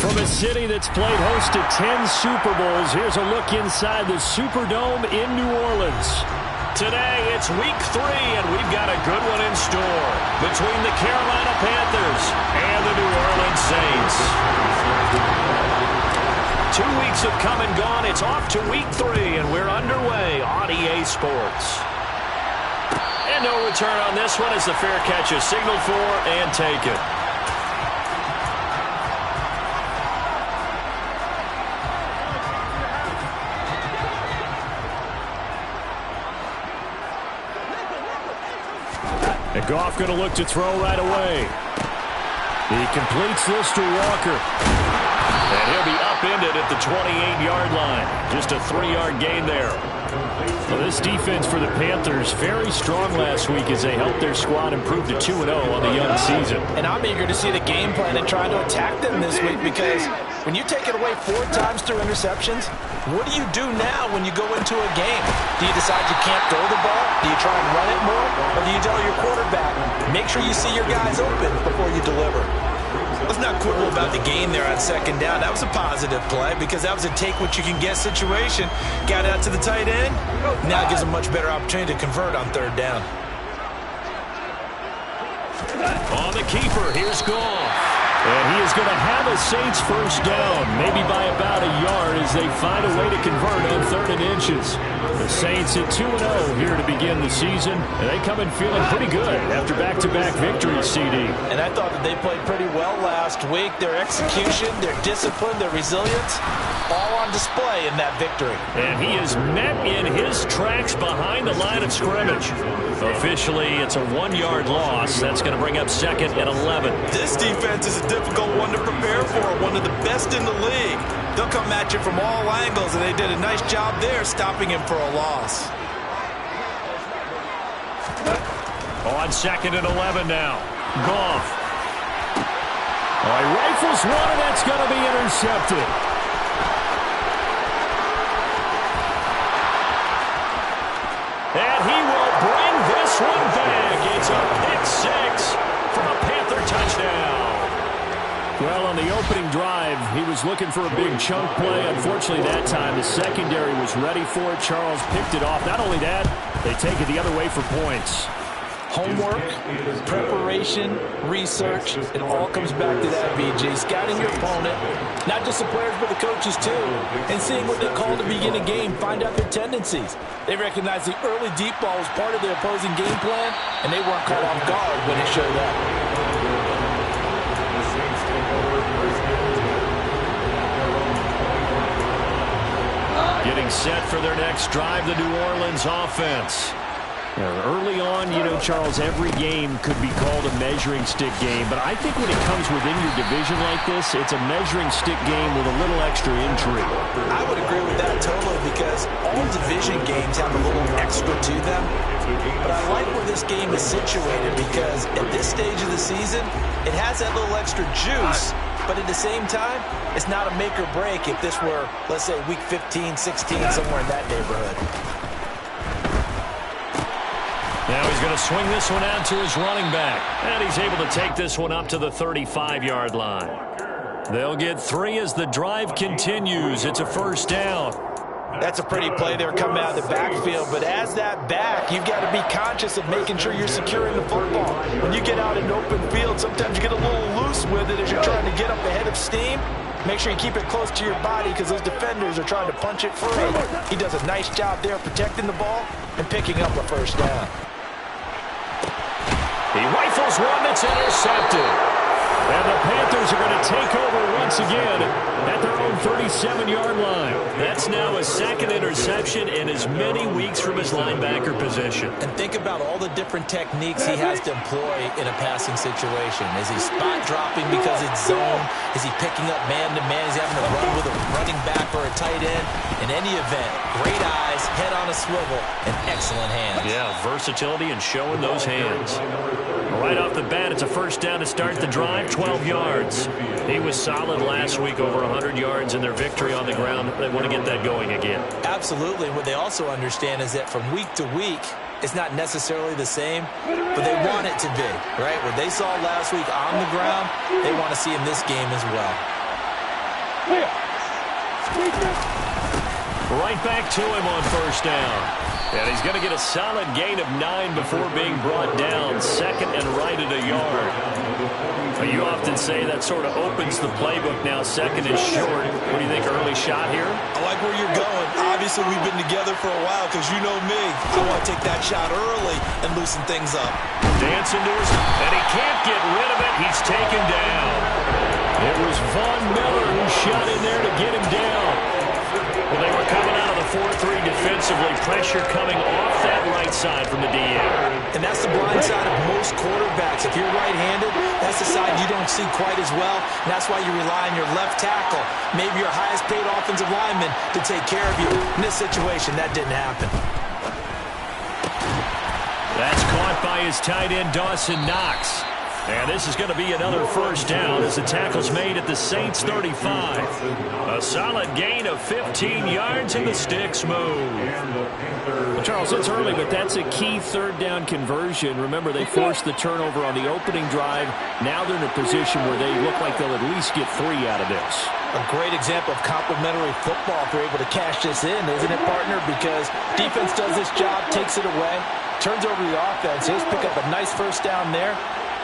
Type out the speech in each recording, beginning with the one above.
From a city that's played host to 10 Super Bowls, here's a look inside the Superdome in New Orleans. Today, it's week 3, and we've got a good one in store between the Carolina Panthers and the New Orleans Saints. 2 weeks have come and gone. It's off to week 3, and we're underway on EA Sports. And no return on this one as the fair catch is signaled for and taken. And Goff going to look to throw right away. He completes this to Walker. And he'll be upended at the 28-yard line. Just a 3-yard gain there. Well, this defense for the Panthers, very strong last week as they helped their squad improve to 2-0 on the young season. And I'm eager to see the game plan and try to attack them this week because when you take it away 4 times through interceptions, what do you do now when you go into a game? Do you decide you can't throw the ball? Do you try and run it more? Or do you tell your quarterback, make sure you see your guys open before you deliver? Let's not quibble about the game there on second down. That was a positive play because that was a take-what-you-can-get situation. Got out to the tight end. Now it gives a much better opportunity to convert on third down. On the keeper, here's Goff. And he is going to have a Saints first down, maybe by about a yard as they find a way to convert on 3rd and inches. The Saints at 2-0 here to begin the season, and they come in feeling pretty good after back-to-back victories, CD. And I thought that they played pretty well last week. Their execution, their discipline, their resilience, all on display in that victory. And he is met in his tracks behind the line of scrimmage. Officially, it's a 1-yard loss. That's going to bring up 2nd and 11. This defense is a difficult one to prepare for, one of the best in the league. They'll come at you from all angles, and they did a nice job there stopping him for a loss. On 2nd and 11 now. Goff. Oh, he rifles one, and that's going to be intercepted. And he will bring this one back. It's a pick 6 from a Panther touchdown. Well, on the opening drive, he was looking for a big chunk play. Unfortunately, that time, the secondary was ready for it. Charles picked it off. Not only that, they take it the other way for points. Homework, preparation, research, it all comes back to that, BG. Scouting your opponent, not just the players but the coaches too, and seeing what they call to begin a game, find out their tendencies. They recognize the early deep ball was part of their opposing game plan, and they weren't caught off guard when it showed up. Getting set for their next drive, the New Orleans offense. Early on, you know, Charles, every game could be called a measuring stick game, but I think when it comes within your division like this, it's a measuring stick game with a little extra intrigue. I would agree with that totally because all division games have a little extra to them, but I like where this game is situated because at this stage of the season, it has that little extra juice, but at the same time, it's not a make or break if this were, let's say, week 15, 16, somewhere in that neighborhood. Now he's going to swing this one out to his running back. And he's able to take this one up to the 35-yard line. They'll get 3 as the drive continues. It's a first down. That's a pretty play there coming out of the backfield. But as that back, you've got to be conscious of making sure you're securing the football. When you get out in open field, sometimes you get a little loose with it as you're trying to get up ahead of steam. Make sure you keep it close to your body because those defenders are trying to punch it free. He does a nice job there protecting the ball and picking up a first down. He rifles one that's intercepted. And the Panthers are going to take over once again at their own 37-yard line. That's now a 2nd interception in as many weeks from his linebacker position. And think about all the different techniques he has to employ in a passing situation. Is he spot dropping because it's zone? Is he picking up man-to-man? Is he having to run with a running back or a tight end? In any event, great eyes, head on a swivel, and excellent hands. Yeah, versatility and showing those hands. Right off the bat, it's a first down to start the drive, 12 yards. He was solid last week, over 100 yards in their victory on the ground. They want to get that going again. Absolutely. What they also understand is that from week to week, it's not necessarily the same, but they want it to be, right? What they saw last week on the ground, they want to see in this game as well. Right back to him on first down. And he's going to get a solid gain of 9 before being brought down. Second and right at a yard. You often say that sort of opens the playbook now. Second is short. What do you think, early shot here? I like where you're going. Obviously, we've been together for a while because you know me. I want to take that shot early and loosen things up. Dancing to his, and he can't get rid of it. He's taken down. It was Von Miller who shot in there to get him down. Well, they were coming out of the 4-3 defensively. Pressure coming off that right side from the DN. And that's the blind side of most quarterbacks. If you're right-handed, that's the side you don't see quite as well. And that's why you rely on your left tackle, maybe your highest-paid offensive lineman, to take care of you. In this situation, that didn't happen. That's caught by his tight end, Dawson Knox. And this is going to be another first down as the tackle's made at the Saints 35. A solid gain of 15 yards and the sticks move. Well, Charles, it's early, but that's a key third down conversion. Remember, they forced the turnover on the opening drive. Now they're in a position where they look like they'll at least get 3 out of this. A great example of complementary football if they're able to cash this in, isn't it, partner? Because defense does this job, takes it away, turns over the offense. He'll pick up a nice first down there.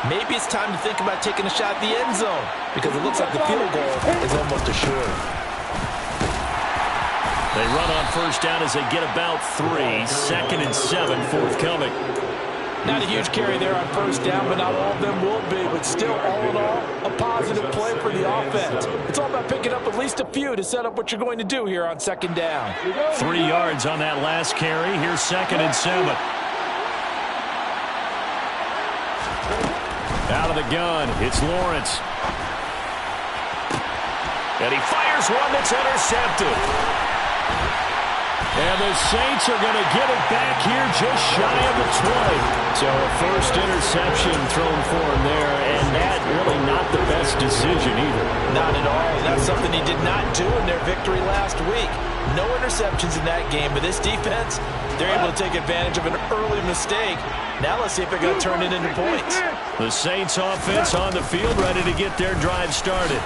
Maybe it's time to think about taking a shot at the end zone because it looks like the field goal is almost assured. They run on first down as they get about 3. Second and 7 forthcoming. Not a huge carry there on first down, but not all of them will be. But still, all in all, a positive play for the offense. It's all about picking up at least a few to set up what you're going to do here on second down. 3 yards on that last carry. Here's second and 7. Out of the gun, it's Lawrence. And he fires one that's intercepted. And the Saints are going to get it back here just shy of the 20. So a first interception thrown for him there, and that really not the best decision either. Not at all. That's something he did not do in their victory last week. No interceptions in that game, but this defense, they're able to take advantage of an early mistake. Now let's see if they're going to turn it into points. The Saints offense on the field, ready to get their drive started.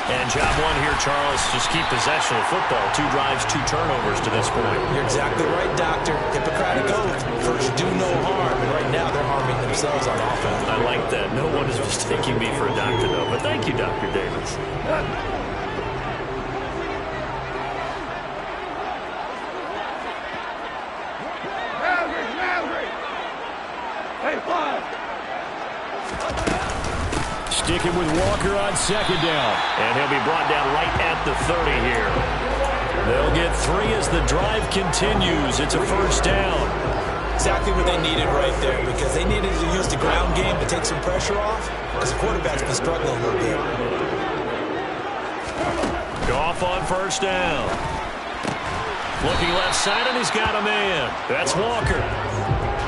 And job one here, Charles, just keep possession of football. 2 drives, 2 turnovers to this point. You're exactly right, Doctor. Hippocratic oath. First, do no harm. And right now, they're harming themselves on offense. I like that. No one is mistaking me for a doctor, though. But thank you, Dr. Davis. Sticking with Walker on second down. And he'll be brought down right at the 30 here. They'll get 3 as the drive continues. It's a first down. Exactly what they needed right there, because they needed to use the ground game to take some pressure off, because the quarterback's been struggling a little bit. Goff on first down. Looking left side, and he's got a man. That's Walker.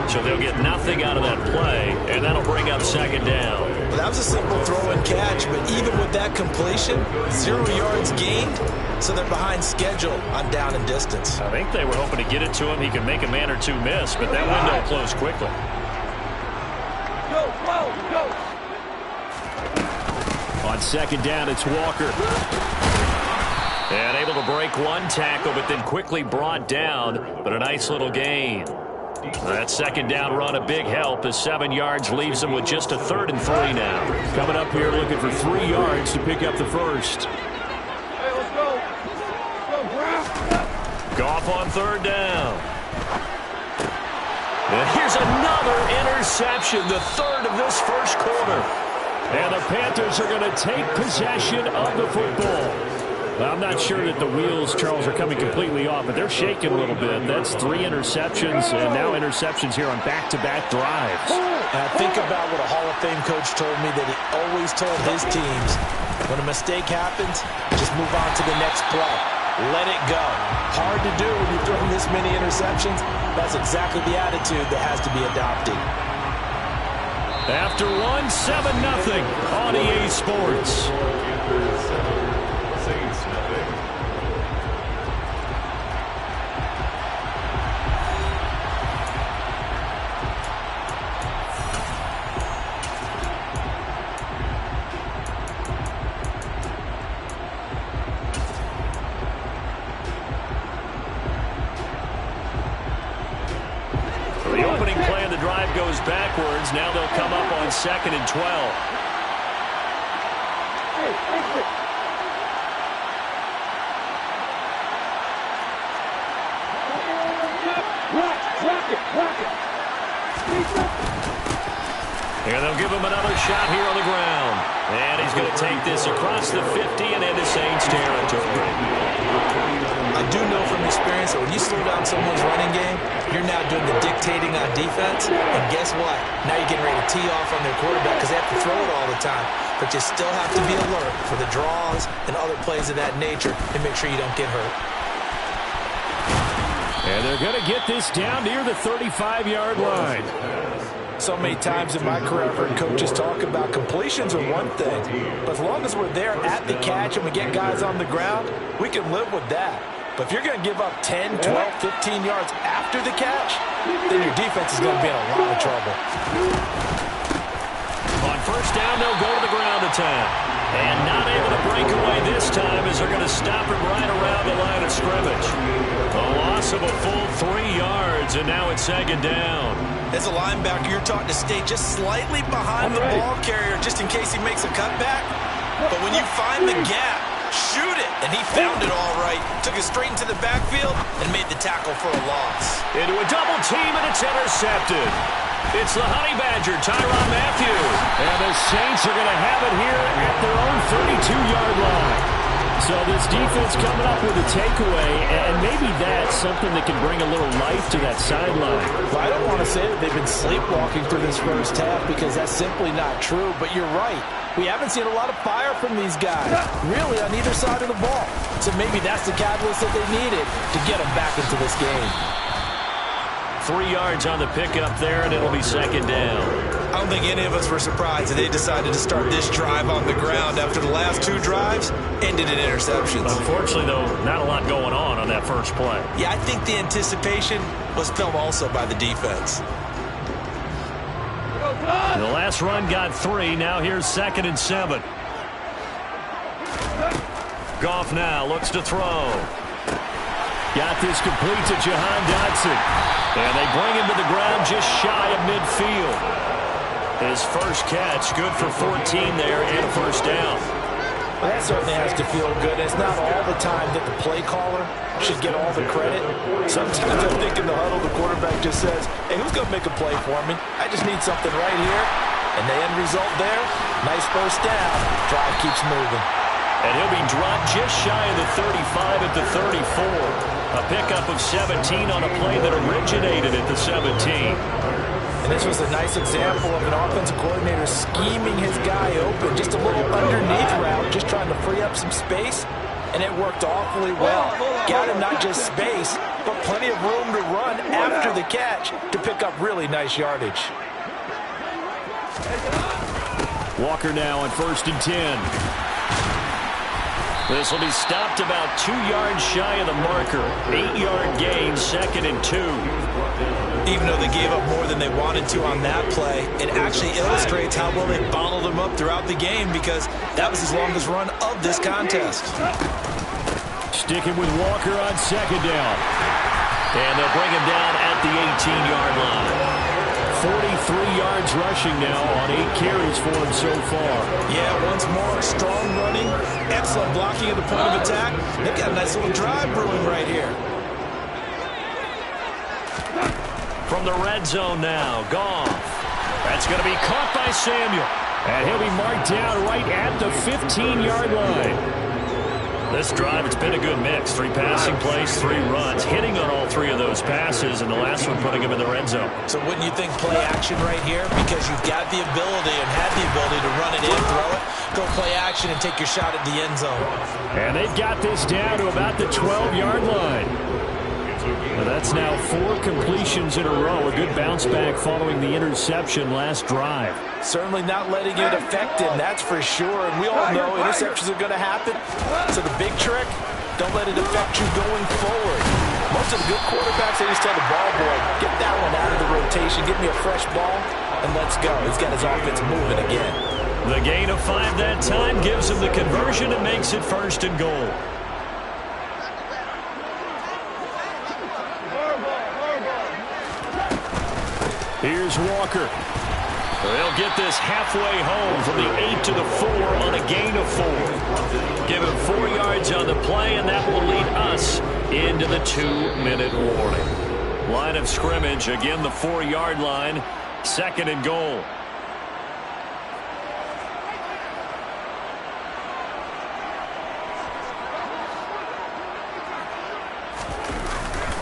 So they'll get nothing out of that play, and that'll bring up second down. Well, that was a simple throw and catch, but even with that completion, 0 yards gained, so they're behind schedule on down and distance. I think they were hoping to get it to him. He could make a man or 2 miss, but that window closed quickly. Go. On second down, it's Walker. And able to break 1 tackle, but then quickly brought down, but a nice little gain. That second down run, a big help as 7 yards leaves them with just a 3rd and 3 now. Coming up here looking for 3 yards to pick up the first. Hey, let's go. Goff on third down. And here's another interception, the 3rd of this first quarter. And the Panthers are going to take possession of the football. I'm not sure that the wheels, Charles, are coming completely off, but they're shaking a little bit. That's 3 interceptions, and now interceptions here on back-to-back drives. And I think about what a Hall of Fame coach told me that he always told his teams, when a mistake happens, just move on to the next play. Let it go. Hard to do when you're throwing this many interceptions. That's exactly the attitude that has to be adopted. After 7-0 on EA Sports. goes backwards. Now they'll come up on 2nd and 12. And they'll give him another shot here on the ground. And he's going to take this across the 50 and into Saints territory. I do know from experience that when you slow down someone's running game, you're now doing the dictating on defense. And guess what? Now you're getting ready to tee off on their quarterback because they have to throw it all the time. But you still have to be alert for the draws and other plays of that nature and make sure you don't get hurt. And they're going to get this down near the 35-yard line. So many times in my career, I've heard coaches talk about completions are one thing. But as long as we're there at the catch and we get guys on the ground, we can live with that. But if you're going to give up 10, 12, 15 yards after the catch, then your defense is going to be in a lot of trouble. On first down, they'll go to the ground attack. And not able to break away this time as they're going to stop him right around the line of scrimmage. A loss of a full 3 yards, and now it's 2nd down. As a linebacker, you're taught to stay just slightly behind the ball carrier just in case he makes a cutback. But when you find the gap, shoot it. And he found it all right. Took it straight into the backfield and made the tackle for a loss. Into a double team, and it's intercepted. It's the Honey Badger, Tyrann Mathieu. And the Saints are going to have it here at their own 32-yard line. So this defense coming up with a takeaway, and maybe that's something that can bring a little life to that sideline. Well, I don't want to say that they've been sleepwalking through this first half because that's simply not true, but you're right. We haven't seen a lot of fire from these guys, really, on either side of the ball. So maybe that's the catalyst that they needed to get them back into this game. 3 yards on the pickup there, and it'll be 2nd down. I don't think any of us were surprised that they decided to start this drive on the ground after the last 2 drives ended in interceptions. Unfortunately, though, not a lot going on that first play. Yeah, I think the anticipation was felt also by the defense. The last run got 3. Now here's 2nd and 7. Goff now looks to throw. Got this complete to Jahan Dotson. And they bring him to the ground just shy of midfield. His first catch, good for 14 there and a first down. Well, that certainly has to feel good. It's not all the time that the play caller should get all the credit. Sometimes I think in the huddle, the quarterback just says, hey, who's going to make a play for me? I just need something right here. And the end result there, nice first down. Drive keeps moving. And he'll be dropped just shy of the 35 at the 34. A pickup of 17 on a play that originated at the 17. And this was a nice example of an offensive coordinator scheming his guy open. Just a little underneath route, just trying to free up some space. And it worked awfully well. Got him not just space, but plenty of room to run after the catch to pick up really nice yardage. Walker now on 1st and 10. This will be stopped about 2 yards shy of the marker. 8-yard gain, 2nd and 2. Even though they gave up more than they wanted to on that play, it actually illustrates how well they bottled them up throughout the game because that was his longest run of this contest. Sticking with Walker on 2nd down. And they'll bring him down at the 18-yard line. 43 yards rushing now on 8 carries for him so far. Yeah, once more, strong running, excellent blocking at the point of attack. They've got a nice little drive brewing right here. From the red zone now, Goff. That's going to be caught by Samuel. And he'll be marked down right at the 15-yard line. This drive, it's been a good mix. 3 passing plays, 3 runs, hitting on all 3 of those passes, and the last one putting him in the red zone. So wouldn't you think play action right here? Because you've got the ability and had the ability to run it in, throw it, go play action, and take your shot at the end zone. And they've got this down to about the 12-yard line. Well, that's now 4 completions in a row. A good bounce back following the interception last drive. Certainly not letting it affect him, that's for sure. And we all know interceptions are going to happen. So the big trick, don't let it affect you going forward. Most of the good quarterbacks, they just tell the ball boy, get that one out of the rotation, give me a fresh ball, and let's go. He's got his offense moving again. The gain of 5 that time gives him the conversion and makes it 1st and goal. Here's Walker. They'll get this halfway home from the 8 to the 4 on a gain of 4. Give him 4 yards on the play, and that will lead us into the 2-minute warning. Line of scrimmage, again the 4-yard line, 2nd and goal.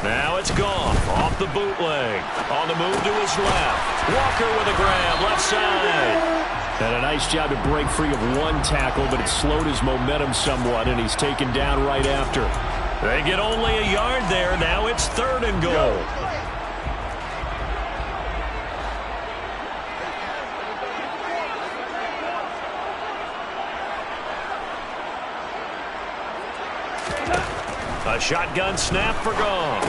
Now it's gone. Off the bootleg. On the move to his left. Walker with a grab. Left side. And a nice job to break free of one tackle, but it slowed his momentum somewhat, and he's taken down right after. They get only a yard there. Now it's 3rd and goal. A shotgun snap for Gong.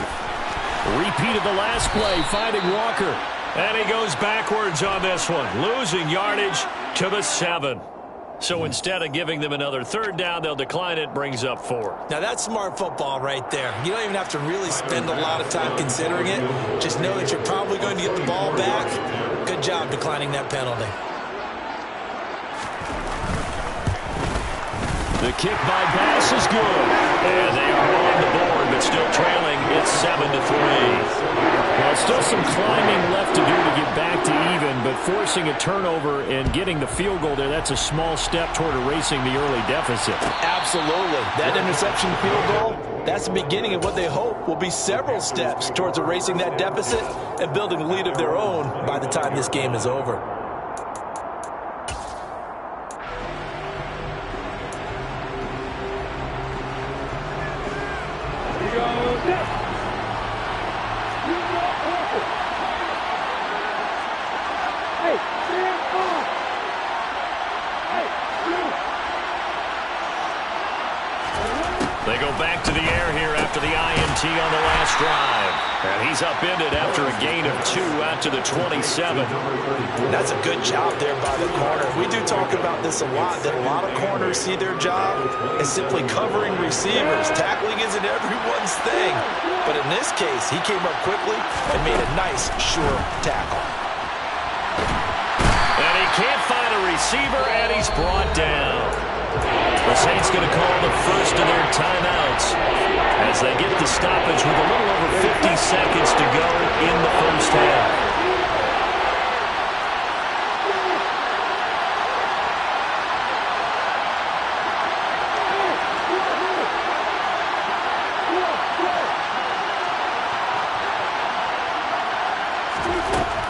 Repeat of the last play, finding Walker. And he goes backwards on this one, losing yardage to the 7. So instead of giving them another 3rd down, they'll decline it, brings up 4. Now that's smart football right there. You don't even have to really spend a lot of time considering it. Just know that you're probably going to get the ball back. Good job declining that penalty. The kick by Bass is good. And they are on the board, but still trailing. It's 7-3. Well, still some climbing left to do to get back to even, but forcing a turnover and getting the field goal there, that's a small step toward erasing the early deficit. Absolutely. That interception field goal, that's the beginning of what they hope will be several steps towards erasing that deficit and building a lead of their own by the time this game is over. They go back to the air here after the INT on the last drive. And he's upended after a gain of 2 out to the 27. That's a good job there by the corner. We do talk about this a lot, that a lot of corners see their job as simply covering receivers. Tackling isn't everyone's thing. But in this case, he came up quickly and made a nice, sure tackle. And he can't find a receiver, and he's brought down. The Saints going to call the first of their timeouts as they get the stoppage with a little over 50 seconds to go in the first half.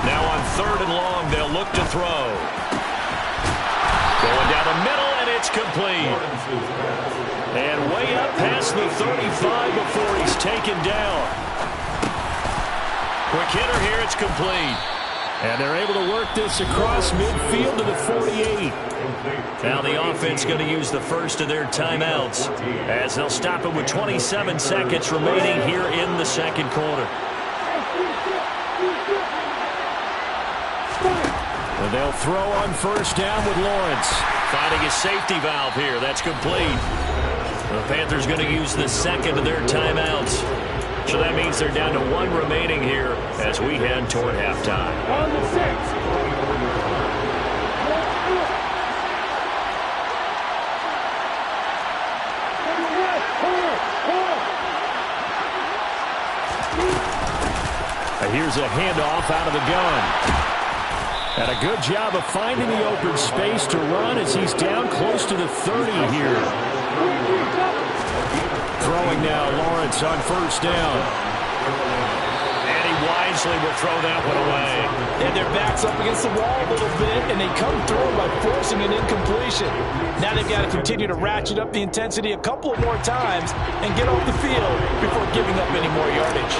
Now on 3rd and long, they'll look to throw. Going down the middle, and it's complete. And way up past the 35 before he's taken down. Quick hitter here, it's complete. And they're able to work this across midfield to the 48. Now the offense going to use the first of their timeouts as they'll stop it with 27 seconds remaining here in the 2nd quarter. And they'll throw on 1st down with Lawrence. Finding a safety valve here. That's complete. The Panthers going to use the 2nd of their timeouts. So that means they're down to 1 remaining here as we head toward halftime. On the 6. Here's a handoff out of the gun. And a good job of finding the open space to run as he's down close to the 30 here. Throwing now, Lawrence on 1st down. And he wisely will throw that one away. And their backs up against the wall a little bit, and they come through by forcing an incompletion. Now they've got to continue to ratchet up the intensity a couple more times and get off the field before giving up any more yardage.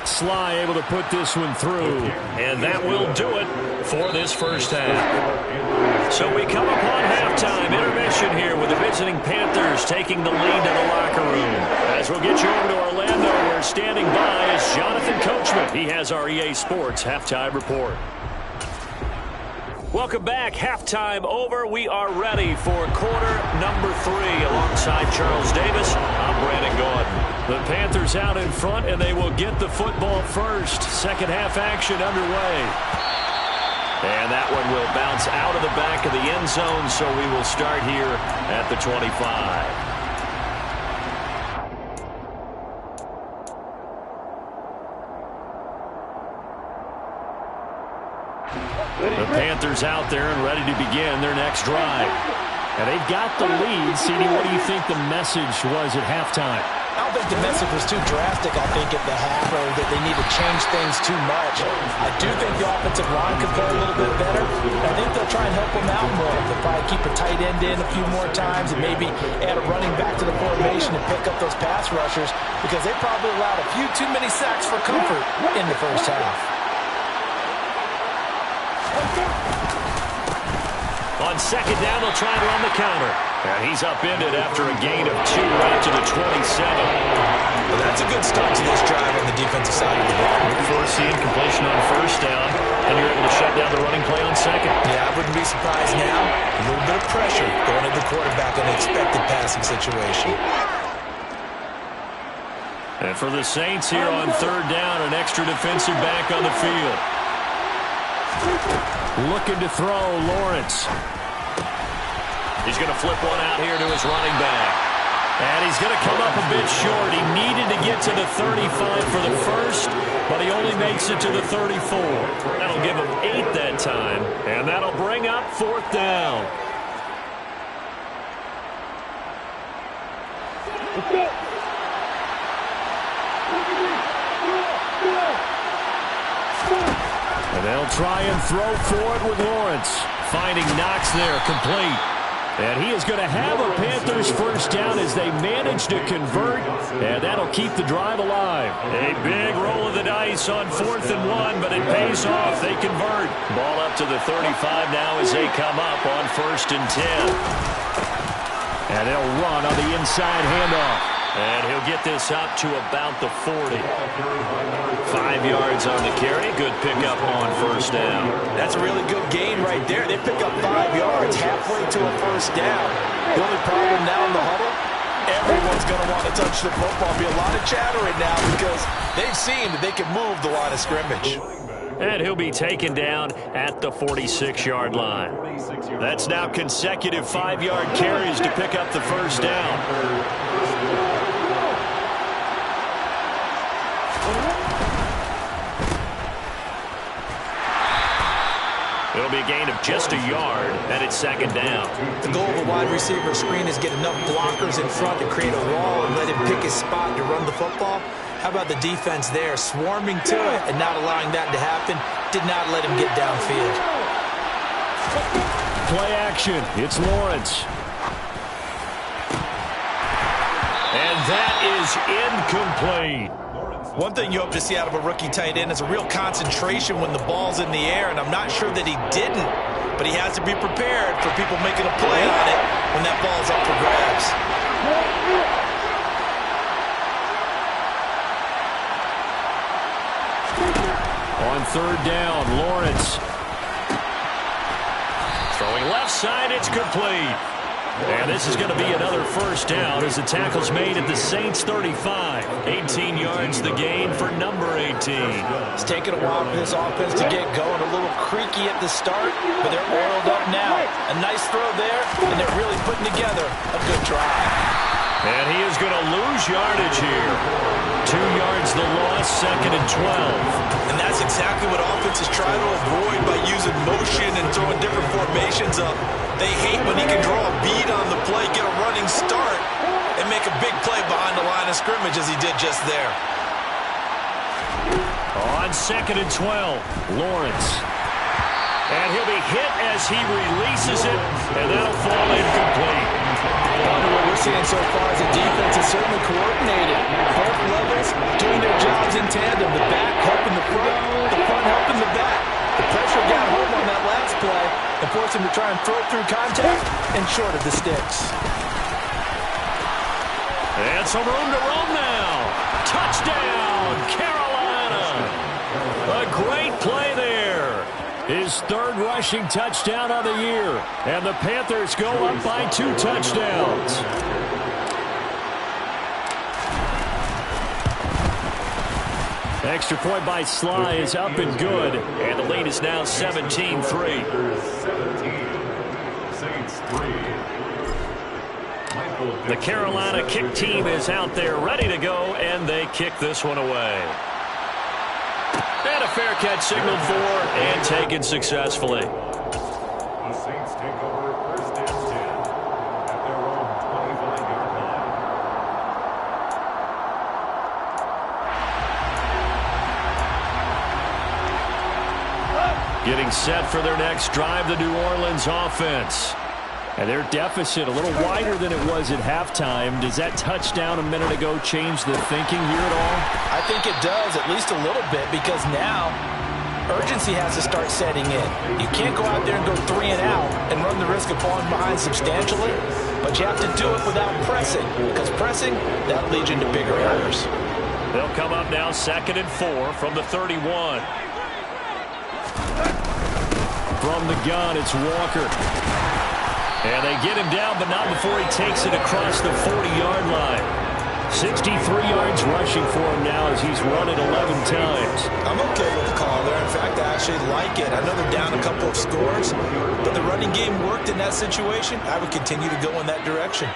Sly able to put this one through. And that will do it for this first half. So we come upon halftime intermission here with the visiting Panthers taking the lead to the locker room. As we'll get you over to Orlando, where standing by is Jonathan Coachman. He has our EA Sports halftime report. Welcome back. Halftime over. We are ready for quarter number 3 alongside Charles Davis. I'm Brandon Gordon. The Panthers out in front, and they will get the football first. Second half action underway. And that one will bounce out of the back of the end zone, so we will start here at the 25. The Panthers out there and ready to begin their next drive. And they've got the lead. CD, what do you think the message was at halftime? I don't think the message was too drastic, I think, at the half, or that they need to change things too much. I do think the offensive line could play a little bit better. I think they'll try and help them out more. They'll probably keep a tight end in a few more times and maybe add a running back to the formation and pick up those pass rushers, because they probably allowed a few too many sacks for comfort in the first half. On second down, they'll try to run the counter. And he's upended after a gain of 2 out to the 27. Well, that's a good start to this drive on the defensive side of the ball. Foreseeing completion on first down, and you're able to shut down the running play on second. Yeah, I wouldn't be surprised now. A little bit of pressure going at the quarterback in an expected passing situation. And for the Saints here on third down, an extra defensive back on the field. Looking to throw, Lawrence. He's going to flip one out here to his running back. And he's going to come up a bit short. He needed to get to the 35 for the first, but he only makes it to the 34. That'll give him 8 that time, and that'll bring up fourth down. And they'll try and throw for it with Lawrence. Finding Knox there, complete. And he is going to have a Panthers first down as they manage to convert, and that'll keep the drive alive. A big roll of the dice on 4th and 1, but it pays off. They convert. Ball up to the 35 now as they come up on 1st and 10. And they'll run on the inside handoff. And he'll get this up to about the 40. 5 yards on the carry. Good pickup on first down. That's a really good gain right there. They pick up 5 yards halfway to a first down. The only problem now in the huddle, everyone's going to want to touch the football. Be a lot of chatter right now because they've seen that they can move the line of scrimmage. And he'll be taken down at the 46-yard line. That's now consecutive 5-yard carries to pick up the first down. It'll be a gain of just a yard, and it's second down. The goal of a wide receiver screen is get enough blockers in front to create a wall and let him pick his spot to run the football. How about the defense there, swarming to it and not allowing that to happen? Did not let him get downfield. Play action. It's Lawrence. And that is incomplete. One thing you hope to see out of a rookie tight end is a real concentration when the ball's in the air, and I'm not sure that he didn't, but he has to be prepared for people making a play on it when that ball's up for grabs. On third down, Lawrence. Throwing left side, it's complete. And this is going to be another first down as the tackle's made at the Saints' 35. 18 yards the gain for number 18. It's taken a while for this offense to get going. A little creaky at the start, but they're oiled up now. A nice throw there, and they're really putting together a good drive. And he is going to lose yardage here. 2 yards the loss, second and 12. And that's exactly what offenses try to avoid by using motion and throwing different formations up. They hate when he can draw a bead on the play, get a running start, and make a big play behind the line of scrimmage as he did just there. On second and 12, Lawrence. And he'll be hit as he releases it, and that'll fall incomplete. What we're seeing so far is the defense is certainly coordinated. Both levels doing their jobs in tandem. The back helping the front helping the back. The pressure got home on that last play and forced him to try and throw it through contact and short of the sticks. And some room to run now. Touchdown, Carolina. A great play there. His third rushing touchdown of the year. And the Panthers go up by 2 touchdowns. Extra point by Sly is up and good, and the lead is now 17-3. The Carolina kick team is out there ready to go, and they kick this one away. And a fair catch signaled for and taken successfully. The Saints take over first and 10 at their own 25-yard line. Getting set for their next drive, the New Orleans offense. And their deficit a little wider than it was at halftime. Does that touchdown a minute ago change the thinking here at all? I think it does, at least a little bit, because now urgency has to start setting in. You can't go out there and go 3 and out and run the risk of falling behind substantially, but you have to do it without pressing, because pressing, that leads into bigger errors. They'll come up now 2nd and 4 from the 31. From the gun, it's Walker. And they get him down, but not before he takes it across the 40-yard line. 63 yards rushing for him now as he's run it 11 times. I'm okay with the call there. In fact, I actually like it. I know they're down a couple of scores, but the running game worked in that situation. I would continue to go in that direction.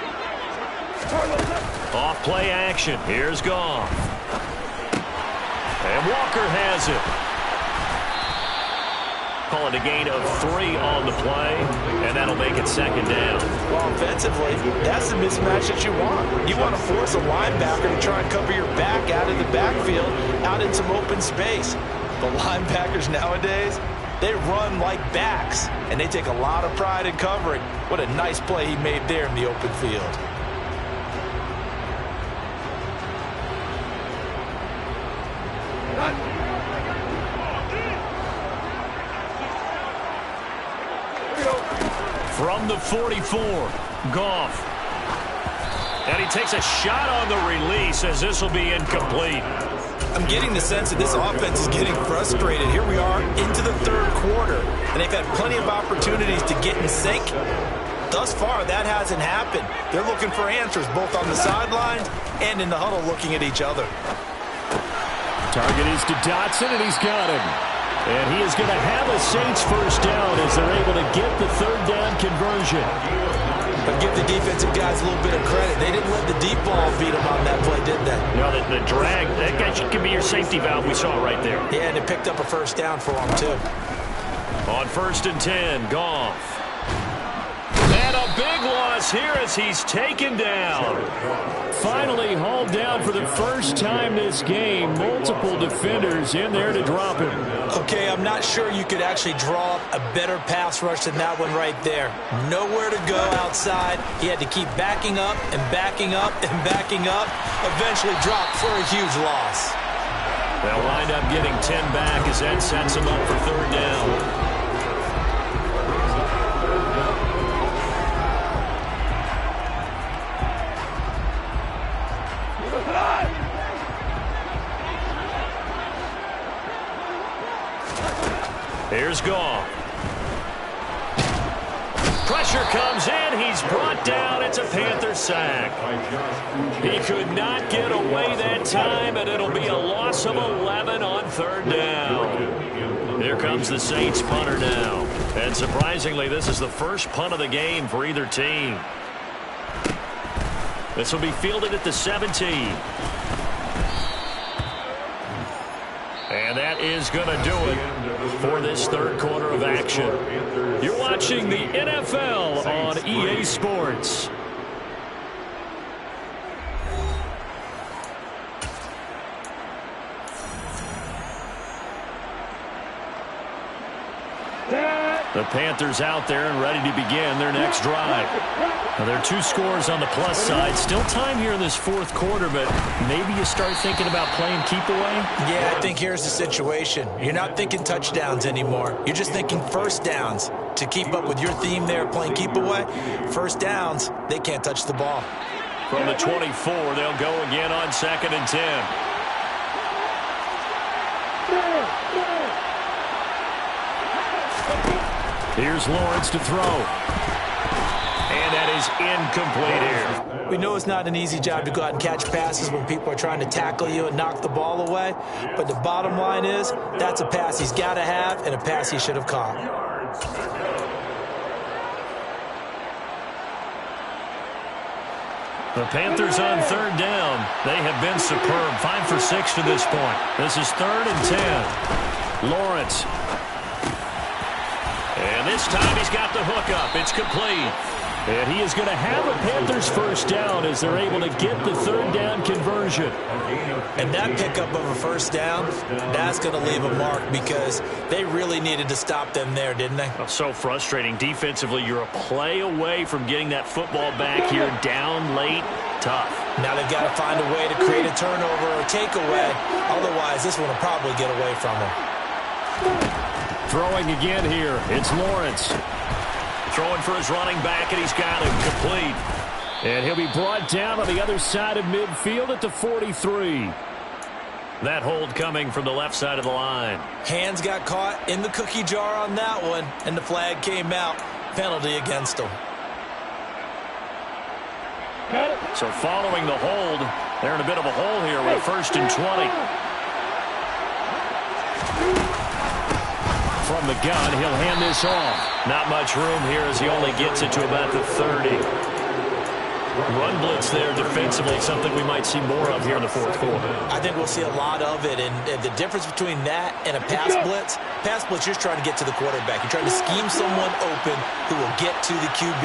Off play action. Here's Goff. And Walker has it. Call it a gain of 3 on the play, and that'll make it 2nd down. Well, offensively, that's the mismatch that you want. You want to force a linebacker to try and cover your back out of the backfield, out in some open space. The linebackers nowadays, they run like backs, and they take a lot of pride in covering. What a nice play he made there in the open field. From the 44, Goff. And he takes a shot on the release as this will be incomplete. I'm getting the sense that this offense is getting frustrated. Here we are into the 3rd quarter, and they've had plenty of opportunities to get in sync. Thus far, that hasn't happened. They're looking for answers both on the sidelines and in the huddle looking at each other. Target is to Dotson, and he's got him. And he is going to have a Saints first down as they're able to get the 3rd down conversion. But give the defensive guys a little bit of credit. They didn't let the deep ball beat them on that play, did they? No, the drag, that guy can be your safety valve. We saw it right there. Yeah, and it picked up a first down for them, too. On 1st and 10, Goff. And a big loss here as he's taken down. Finally hauled down for the first time this game. Multiple defenders in there to drop him. Okay, I'm not sure you could actually draw up a better pass rush than that one right there. Nowhere to go outside. He had to keep backing up and backing up and backing up. Eventually dropped for a huge loss. They'll wind up getting 10 back as that sets him up for 3rd down. Here's Goff. Pressure comes in. He's brought down. It's a Panther sack. He could not get away that time, and it'll be a loss of 11 on 3rd down. Here comes the Saints punter now. And surprisingly, this is the first punt of the game for either team. This will be fielded at the 17. And that is going to do it for this 3rd quarter of action. You're watching the NFL on EA Sports. The Panthers out there and ready to begin their next drive. Now, there are 2 scores on the plus side. Still time here in this 4th quarter, but maybe you start thinking about playing keep away? Yeah, I think here's the situation. You're not thinking touchdowns anymore. You're just thinking first downs. To keep up with your theme there, playing keep away, first downs, they can't touch the ball. From the 24, they'll go again on 2nd and 10. Here's Lawrence to throw. And that is incomplete here. We know it's not an easy job to go out and catch passes when people are trying to tackle you and knock the ball away. But the bottom line is, that's a pass he's got to have and a pass he should have caught. The Panthers on third down. They have been superb. 5 for 6 to this point. This is 3rd and 10. Lawrence. And this time he's got the hook up. It's complete. And he is going to have a Panthers first down as they're able to get the third down conversion. And that pickup of a first down, that's going to leave a mark because they really needed to stop them there, didn't they? Oh, so frustrating. Defensively, you're a play away from getting that football back here down late. Tough. Now they've got to find a way to create a turnover or takeaway. Otherwise, this one will probably get away from them. Throwing again here. It's Lawrence. Throwing for his running back, and he's got him complete. And he'll be brought down on the other side of midfield at the 43. That hold coming from the left side of the line. Hands got caught in the cookie jar on that one, and the flag came out. Penalty against him. So following the hold, they're in a bit of a hole here with 1st and 20. From the gun, he'll hand this off. Not much room here as he only gets it to about the 30. Run blitz there defensively, something we might see more of here in the 4th quarter. I think we'll see a lot of it, and the difference between that and a pass blitz, you're just trying to get to the quarterback. You're trying to scheme someone open who will get to the QB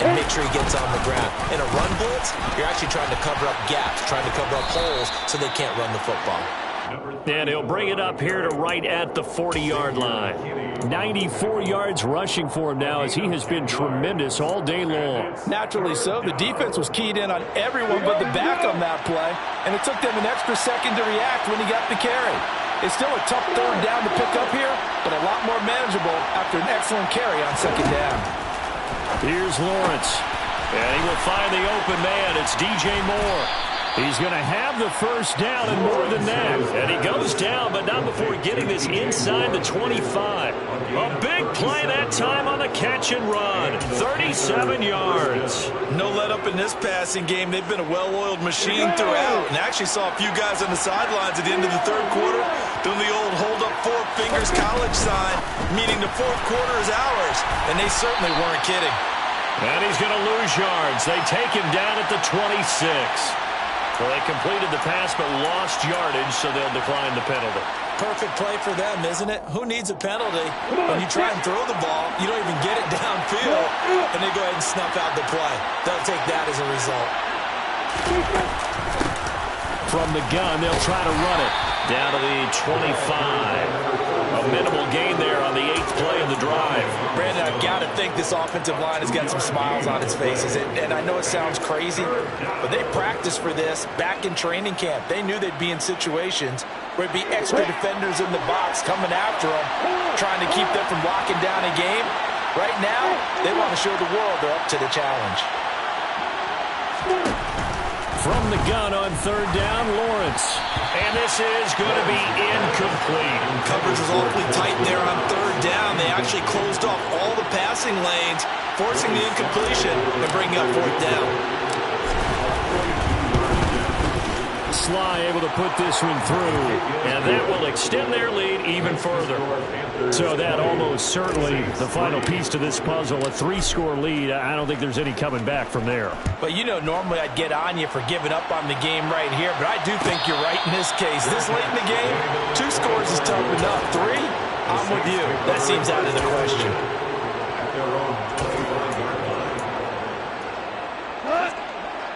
and make sure he gets on the ground. In a run blitz, you're actually trying to cover up gaps, trying to cover up holes so they can't run the football. And he'll bring it up here to right at the 40-yard line. 94 yards rushing for him now as he has been tremendous all day long. Naturally so. The defense was keyed in on everyone but the back on that play, and it took them an extra second to react when he got the carry. It's still a tough third down to pick up here, but a lot more manageable after an excellent carry on second down. Here's Lawrence, and he will find the open man. It's DJ Moore. He's going to have the first down and more than that. And he goes down, but not before getting this inside the 25. A big play that time on the catch and run. 37 yards. No let up in this passing game. They've been a well-oiled machine throughout. And actually saw a few guys on the sidelines at the end of the 3rd quarter doing the old hold up 4 fingers college sign, meaning the 4th quarter is ours. And they certainly weren't kidding. And he's going to lose yards. They take him down at the 26. Well, they completed the pass but lost yardage, so they'll decline the penalty. Perfect play for them, isn't it? Who needs a penalty? When you try and throw the ball, you don't even get it downfield, and they go ahead and snuff out the play. They'll take that as a result. From the gun, they'll try to run it down to the 25. A minimal gain there on the 8th play of the drive. Brandon, I've got to think this offensive line has got some smiles on its faces. And I know it sounds crazy, but they practiced for this back in training camp. They knew they'd be in situations where it'd be extra defenders in the box coming after them, trying to keep them from locking down a game. Right now, they want to show the world they're up to the challenge. From the gun on third down, Lawrence. And this is going to be incomplete. Coverage was awfully tight there on third down. They actually closed off all the passing lanes, forcing the incompletion and bringing up 4th down. Sly able to put this one through, and that will extend their lead even further. So that almost certainly the final piece to this puzzle, a 3-score lead. I don't think there's any coming back from there. But you know, normally I'd get on you for giving up on the game right here, but I do think you're right in this case. This late in the game, 2 scores is tough enough. 3, I'm with you. That seems out of the question.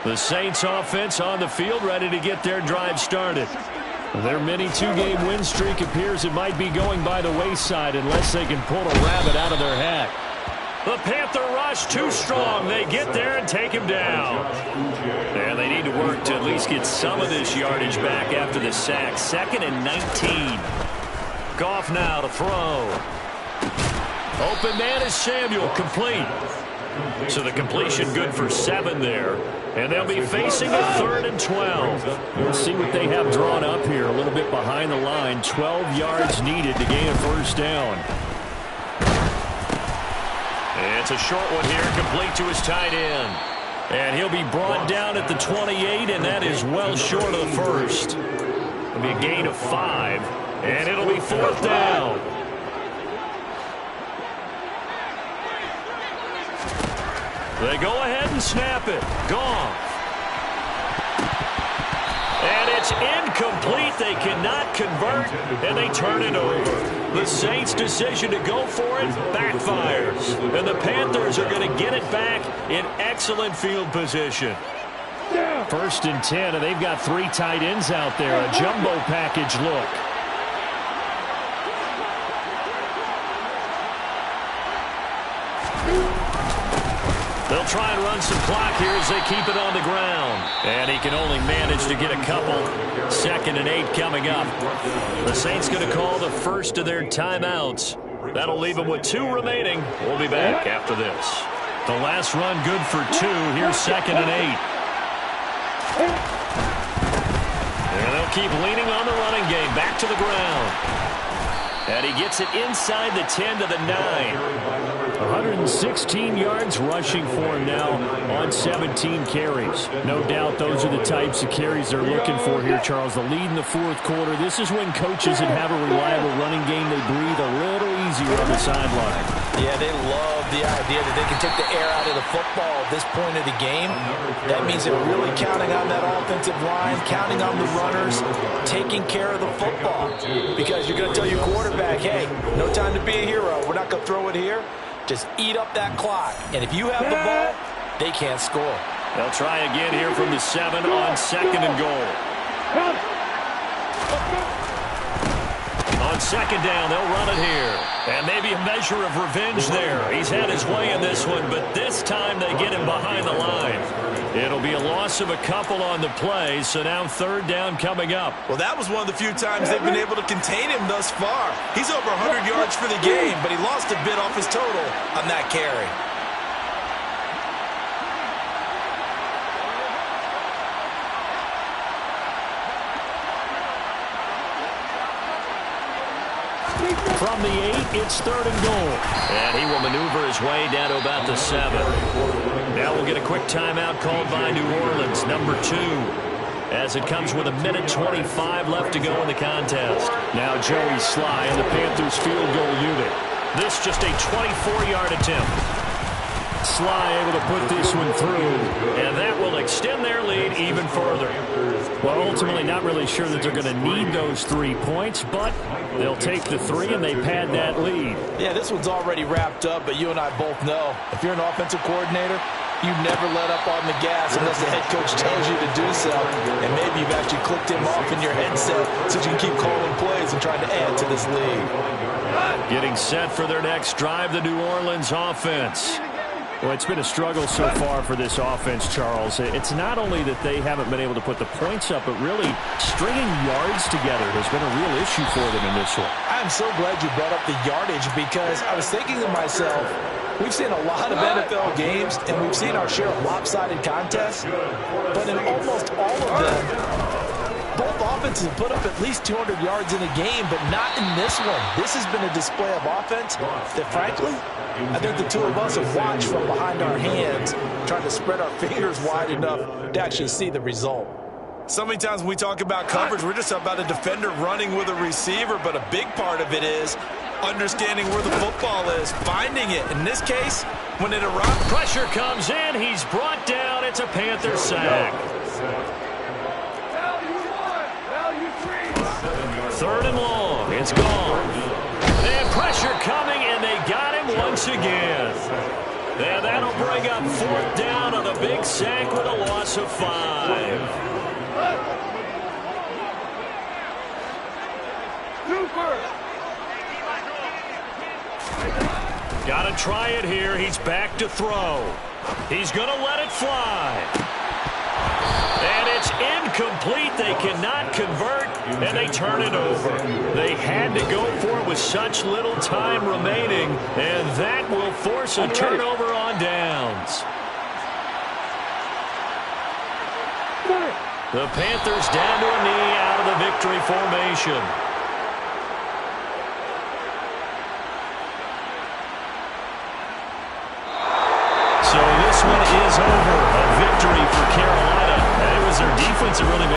The Saints offense on the field, ready to get their drive started. Their mini 2-game win streak appears it might be going by the wayside unless they can pull a rabbit out of their hat. The Panther rush too strong. They get there and take him down. And they need to work to at least get some of this yardage back after the sack. 2nd and 19. Goff now to throw. Open man is Samuel, complete. So the completion good for 7 there. And they'll be facing a 3rd and 12. We'll see what they have drawn up here. A little bit behind the line. 12 yards needed to gain a first down. It's a short one here, complete to his tight end. And he'll be brought down at the 28, and that is well short of the first. It'll be a gain of 5, and it'll be 4th down. They go ahead and snap it. Gone. And it's incomplete. They cannot convert, and they turn it over. The Saints' decision to go for it backfires. And the Panthers are going to get it back in excellent field position. 1st and 10, and they've got 3 tight ends out there. A jumbo package look. They'll try and run some clock here as they keep it on the ground. And he can only manage to get a couple. 2nd and 8 coming up. The Saints going to call the first of their timeouts. That'll leave them with 2 remaining. We'll be back after this. The last run good for 2. Here's 2nd and 8. And they'll keep leaning on the running game. Back to the ground. And he gets it inside the 10 to the 9. 116 yards rushing for him now on 17 carries. No doubt those are the types of carries they're looking for here, Charles. The lead in the 4th quarter. This is when coaches that have a reliable running game, they breathe a little easier on the sideline. Yeah, they love the idea that they can take the air out of the football at this point of the game. That means they're really counting on that offensive line, counting on the runners, taking care of the football. Because you're going to tell your quarterback, hey, no time to be a hero. We're not going to throw it here. Just eat up that clock. And if you have the ball, they can't score. They'll try again here from the 7 on 2nd and goal. On 2nd down, they'll run it here. And maybe a measure of revenge there. He's had his way in this one, but this time they get him behind the line. It'll be a loss of a couple on the play, so now 3rd down coming up. Well, that was one of the few times they've been able to contain him thus far. He's over 100 yards for the game, but he lost a bit off his total on that carry. From the 8, it's 3rd and goal. And he will maneuver his way down to about the 7. Now we'll get a quick timeout called by New Orleans, number 2, as it comes with 1:25 left to go in the contest. Now Joey Sly and the Panthers field goal unit. This just a 24-yard attempt. Sly able to put this one through, and that will extend their lead even further. Well, ultimately not really sure that they're going to need those 3 points, but they'll take the 3 and they pad that lead. Yeah, this one's already wrapped up, but you and I both know if you're an offensive coordinator, you never let up on the gas unless the head coach tells you to do so. And maybe you've actually clicked him off in your headset so you can keep calling plays and trying to add to this lead. Getting set for their next drive, the New Orleans offense. Well, it's been a struggle so far for this offense, Charles. It's not only that they haven't been able to put the points up, but really stringing yards together has been a real issue for them in this one. I'm so glad you brought up the yardage because I was thinking to myself, we've seen a lot of NFL games and we've seen our share of lopsided contests, but in almost all of them, both offenses have put up at least 200 yards in a game, but not in this one. This has been a display of offense that, frankly, I think the two of us have watched from behind our hands, trying to spread our fingers wide enough to actually see the result. So many times when we talk about coverage, we're just about a defender running with a receiver, but a big part of it is understanding where the football is, finding it. In this case, when it arrives, pressure comes in, he's brought down. It's a Panther sack. 3rd and long, it's gone. And pressure coming, and they got him once again. And that'll bring up 4th down on the big sack with a loss of 5. Got to try it here. He's back to throw. He's going to let it fly. And it's incomplete. They cannot convert, and they turn it over. They had to go for it with such little time remaining, and that will force a turnover on downs. The Panthers down to a knee out of the victory formation.